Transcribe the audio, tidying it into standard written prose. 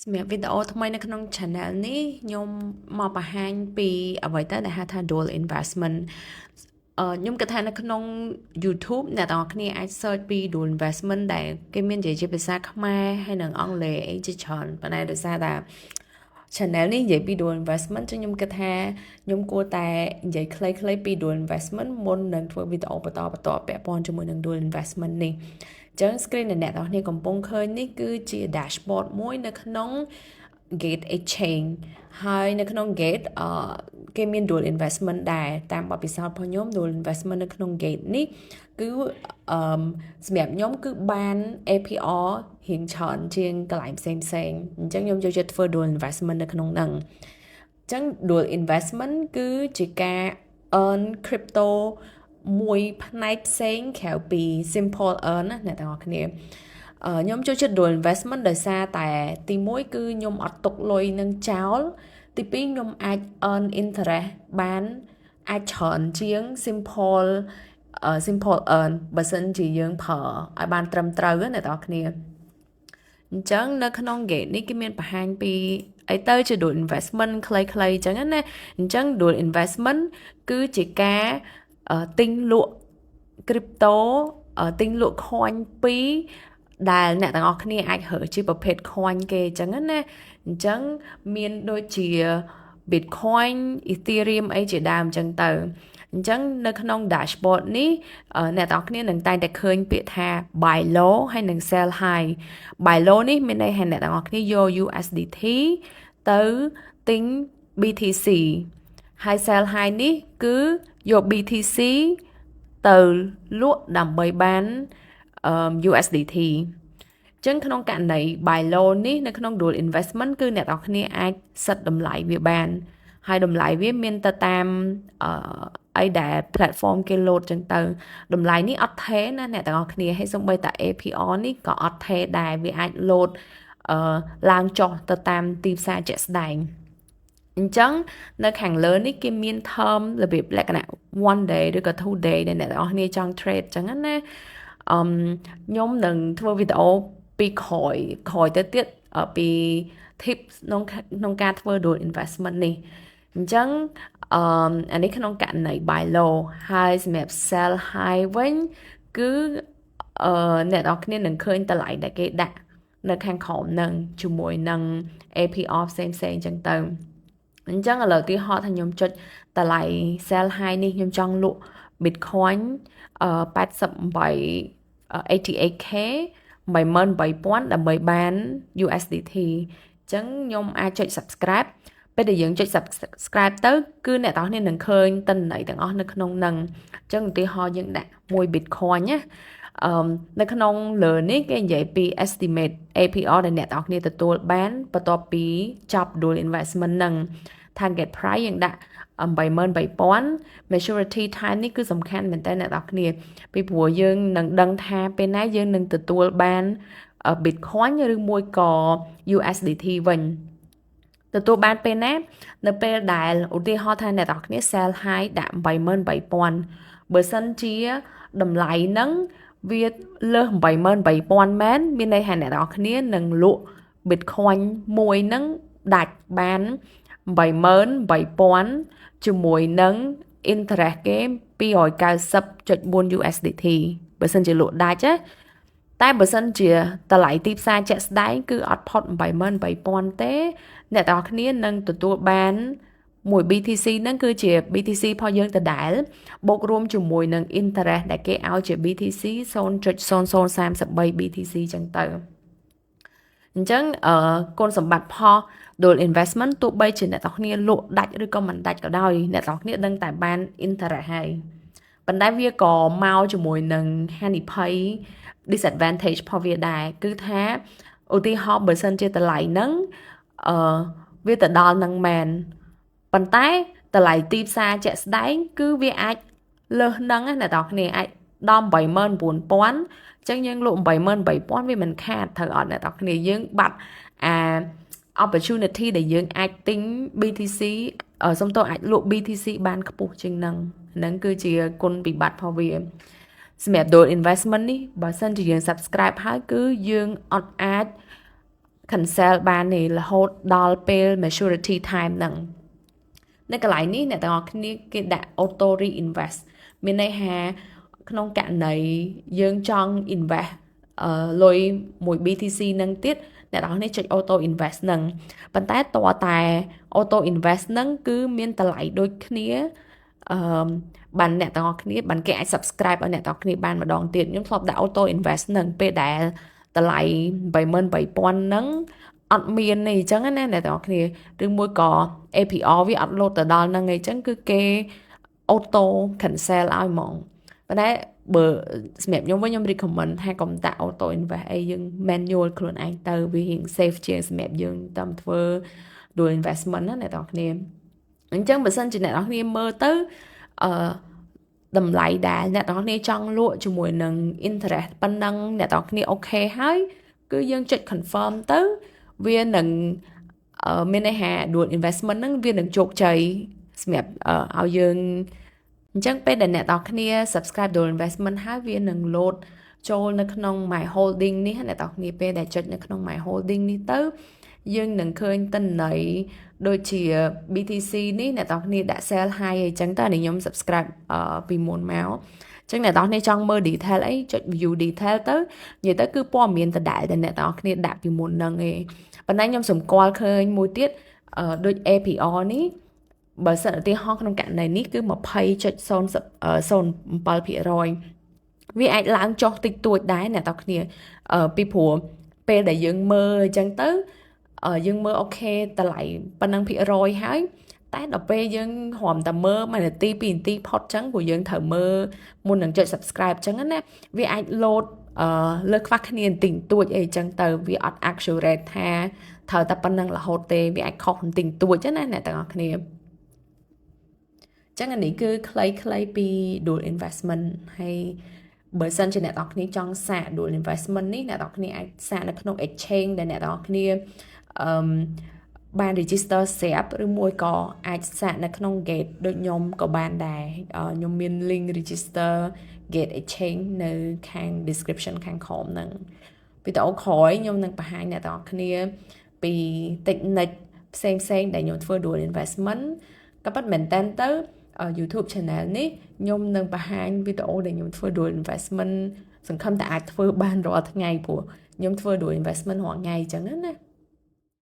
សម្រាប់វីដេអូថ្មីនៅក្នុង channel នេះខ្ញុំមកបង្ហាញពីអ្វីទៅដែលហៅថា dual investment ខ្ញុំគិតថានៅក្នុង YouTube អ្នកទាំងអស់គ្នាអាច search ពី dual investment ដែលគេមាននិយាយជាភាសាខ្មែរហើយនិងអង់គ្លេសអីជាច្រើនប៉ុន្តែដោយសារតែ channel នេះនិយាយពី dual investment ចឹងខ្ញុំគិតថាខ្ញុំគួរតែនិយាយខ្លីៗពី dual investment មុននឹងធ្វើវីដេអូបន្តពាក់ព័ន្ធជាមួយនឹង dual investment នេះចឹង screen ដែលអ្នកទាំងអស់គ្នាកំពុងឃើញនេះគឺជា dashboard មួយនៅក្នុង Gate Exchange ហើយនៅក្នុង Gate គេមាន dual investment ដែរតាមបទពិសោធន៍របស់ខ្ញុំ dual investment នៅក្នុង Gate នេះគឺសម្រាប់ខ្ញុំគឺបាន APR រៀងច្រើនជាងកន្លែងផ្សេងអញ្ចឹងខ្ញុំចូលចិត្តធ្វើ dual investment នៅក្នុងហ្នឹងអញ្ចឹង dual investment គឺជាការ earn crypto មួយផ្នែកផ្សេងក្រៅពី simple earn ណាអ្នកទាំងអស់គ្នាខ្ញុំចូលចិត្ត dual investment ដោយសារតែទី1គឺខ្ញុំអត់ទុកលុយនឹងចោលទី2ខ្ញុំអាច earn interest បានអាចច្រើនជាង simple earn បើសិនជាយើងប្រើឲ្យបានត្រឹមត្រូវណាអ្នកទាំងអស់គ្នាអញ្ចឹងនៅក្នុង gate នេះគេមានបង្ហាញពីអីទៅជា dual investment ខ្លីៗអញ្ចឹងណាអញ្ចឹង dual investment គឺជាការទិញលក់ crypto ទិញលក់ coin ពីរដែលអ្នកទាំងអស់គ្នាអាចរើជាប្រភេទ coin គេអញ្ចឹងណាអញ្ចឹងមានដូចជា Bitcoin Ethereum អីជាដើមអញ្ចឹងទៅអញ្ចឹងនៅក្នុង dashboard នេះអ្នកទាំងអស់គ្នានឹងតែងតែឃើញពាក្យថា buy low ហើយនិង sell high buy low នេះមានន័យថាអ្នកទាំងអស់គ្នាយក USDT ទៅទិញ BTC ហើយ sell high នេះគឺយក BTC ទៅលក់ដើម្បីបាន USDT ចឹងក្នុងករណី buy low នេះនៅក្នុង dual investment គឺអ្នកនរគ្នាអាច set តម្លៃវាបានហើយតម្លៃវាមានទៅតាមអីដែល platform គេ load ចឹងទៅតម្លៃនេះអត់ថេរណាអ្នកទាំងអស់គ្នាហើយសូម្បីតែ APR នេះក៏អត់ថេរដែរវាអាច load ឡើងចុះទៅតាមទីផ្សារជាក់ស្ដែងអញ្ចឹងនៅខាងលើនេះគេមាន term របៀបលក្ខណៈ one day ឬក៏ two day ដែលអ្នកទាំងអស់គ្នាចង់ trade ចឹងណាខ្ញុំនឹងធ្វើវីដេអូពីក្រោយទៅទៀតពី tips ក្នុងការធ្វើ dual investment នេះអញ្ចឹងអានេះក្នុងករណី buy low ហើយសម្រាប់ sell high វិញគឺអ្នកនរគ្នានឹងឃើញតម្លៃដែលគេដាក់នៅខាងក្រោមនឹងជាមួយនឹង APR ផ្សេងអញ្ចឹងទៅអញ្ចឹងឥឡូវទីហោថាខ្ញុំចុចតម្លៃ sell high នេះខ្ញុំចង់លក់ Bitcoin 88k 88,000ដើម្បីបាន USDT អញ្ចឹងខ្ញុំអាចចុច subscribe ពេលដែលយើងចុច subscribe ទៅគឺអ្នកទាំងអស់គ្នានឹងឃើញទិន្នន័យទាំងអស់នៅក្នុងហ្នឹងអញ្ចឹងឧទាហរណ៍យើងដាក់1 Bitcoin ណានៅក្នុងលើនេះគេនិយាយពី estimate APR ដែលអ្នកទាំងអស់គ្នាទទួលបានបន្ទាប់ពីចប់ dual investment ហ្នឹង target price យើងដាក់83,000 maturity time នេះគឺសំខាន់មែនតើអ្នកនរគ្នាពីព្រោះយើងនឹងដឹងថាពេលណាយើងនឹងទទួលបាន Bitcoin ឬមួយក៏ USDT វិញទទួលបានពេលណានៅពេលដែលឧទាហរណ៍ថាអ្នកនរគ្នា sell high ដាក់83,000បើសិនជាតម្លៃហ្នឹងវាលើស83,000មែនមានន័យថាអ្នកនរគ្នានឹងលក់ Bitcoin មួយហ្នឹងដាច់បាន88,000ជាមួយនឹង interest គេ290.4 USDT បើសិនជាលក់ដាច់ណាតែបើសិនជាតម្លៃទីផ្សារជាក់ស្ដែងគឺអត់ផុត83,000ទេអ្នកទាំងអស់គ្នានឹងទទួលបានមួយ BTC ហ្នឹងគឺជា BTC របស់យើងដដែលបូករួមជាមួយនឹង interest ដែលគេឲ្យជា BTC 0.0033 BTC ចឹងទៅអញ្ចឹងគុណសម្បត្តិផល dual investment ទោះបីជាអ្នកទាំងគ្នាលក់ដាច់ឬក៏មិនដាច់ក៏ដោយអ្នកទាំងគ្នាដឹងតែបាន interest ហើយប៉ុន្តែវាក៏មកជាមួយនឹងហានិភ័យ disadvantage របស់វាដែរគឺថាឧទាហរណ៍បើសិនជាតម្លៃហ្នឹងវាទៅដល់នឹងមែនប៉ុន្តែតម្លៃទីផ្សារជាក់ស្ដែងគឺវាអាចលើសហ្នឹងណាអ្នកទាំងគ្នាអាចដល់89,000អញ្ចឹងយើងលក់88,000វាមិនខាតត្រូវអត់អ្នកទាំងគ្នាយើងបាត់opportunity ដែលយើងអាចទិញ BTC សំទោសអាចលក់ BTC បានខ្ពស់ជាងហ្នឹងគឺជាគុណវិបត្តិរបស់វាសម្រាប់ dual investment នេះបើសិនជាយើង subscribe ហើយគឺយើងអត់អាច cancel បាននេះរហូតដល់ពេល maturity time ហ្នឹងនៅកន្លែងនេះអ្នកទាំងអស់គ្នាគេដាក់ auto reinvest មានន័យថាក្នុងករណីយើងចង់ invest លុយមួយ BTC ហ្នឹងទៀតអ្នកទាំងអស់គ្នាចុច auto invest ហ្នឹងប៉ុន្តែតើតែ auto invest ហ្នឹងគឺមានតម្លៃដូចគ្នាបានអ្នកទាំងអស់គ្នាបានគេអាច subscribe ឲ្យអ្នកទាំងអស់គ្នាបានម្ដងទៀតខ្ញុំធ្លាប់ដាក់ auto invest ហ្នឹងពេលដែលតម្លៃ 83,000 ហ្នឹងអត់មានទេអញ្ចឹងណាអ្នកទាំងអស់គ្នាឬមួយក៏ APR វាអត់លោតទៅដល់ហ្នឹងឯងអញ្ចឹងគឺគេ auto cancel ឲ្យហ្មងប៉ុន្តែបើសម្រាប់ខ្ញុំវិញខ្ញុំ recommend ថាកុំដាក់ auto invest អីយើង manual ខ្លួនឯងទៅវារៀង safe ជាងសម្រាប់យើងតាមធ្វើ dual investment ណាអ្នកទាំងអស់គ្នាអញ្ចឹងបើសិនជាអ្នកទាំងអស់គ្នាមើលទៅតម្លៃដែលអ្នកទាំងអស់គ្នាចង់លក់ជាមួយនឹង interest ប៉ុណ្ណឹងអ្នកទាំងអស់គ្នាអូខេហើយគឺយើងចុច confirm ទៅវានឹងមានន័យថា dual investment ហ្នឹងវានឹងជោគជ័យសម្រាប់ឲ្យយើងអញ្ចឹងពេលដែលអ្នកទាំងអស់គ្នា subscribe dual investment ហើយវានឹង load ចូលនៅក្នុង my holding នេះអ្នកទាំងអស់គ្នាពេលដែលចុចនៅក្នុង my holding នេះទៅយើងនឹងឃើញទិន្នន័យដូចជា BTC នេះអ្នកទាំងអស់គ្នាដាក់ sell high អីចឹងតើខ្ញុំ subscribe ពីមុនមកចឹងអ្នកទាំងអស់គ្នាចង់មើល detail អីចុច view detail ទៅនិយាយទៅគឺព័ត៌មានដដែលដែលអ្នកទាំងអស់គ្នាដាក់ពីមុនហ្នឹងឯងប៉ុន្តែខ្ញុំសម្គាល់ឃើញមួយទៀតដូច APR នេះបើសិនឧទាហរណ៍ក្នុងករណីនេះគឺ 20.07% វាអាចឡើងចុះតិចតួចដែរអ្នកទាំងគ្នាពីព្រោះពេលដែលយើងមើលអញ្ចឹងទៅយើងមើលអូខេតម្លៃប៉ុណ្ណឹងភាគរយហើយតែដល់ពេលយើងរំតែមើល1នាទី2នាទីផុតអញ្ចឹងព្រោះយើងត្រូវមើលមុននឹងចុច subscribe អញ្ចឹងណាវាអាច load លើខ្វះគ្នាបន្តិចតួចអីអញ្ចឹងទៅវាអត់ accurate ថាត្រូវតែប៉ុណ្ណឹងរហូតទេវាអាចខុសបន្តិចតួចណាអ្នកទាំងអស់គ្នាចឹងអានេះគឺខ្លីៗពី dual investment ហើយបើសិនជាអ្នកនរគ្នាចង់សាក dual investment នេះអ្នកនរគ្នាអាចសាកនៅក្នុង exchange ដែលអ្នកនរគ្នាបាន register ស្រាប់ឬមួយក៏អាចសាកនៅក្នុង gate ដូចខ្ញុំក៏បានដែរខ្ញុំមាន link register gate exchange នៅខាង description ខាងក្រោមហ្នឹងវីដេអូក្រោយខ្ញុំនឹងបង្ហាញអ្នកនរគ្នាពី technique ផ្សេងដែលខ្ញុំធ្វើ dual investment ក៏ប៉ុន្តែមែនតើទៅYouTube channel នេះខ្ញុំនឹងបង្ហាញវីដេអូដែលខ្ញុំធ្វើ dual investment សង្ឃឹមតែអាចធ្វើបានរាល់ថ្ងៃព្រោះខ្ញុំធ្វើ dual investment រាល់ថ្ងៃអញ្ចឹងណា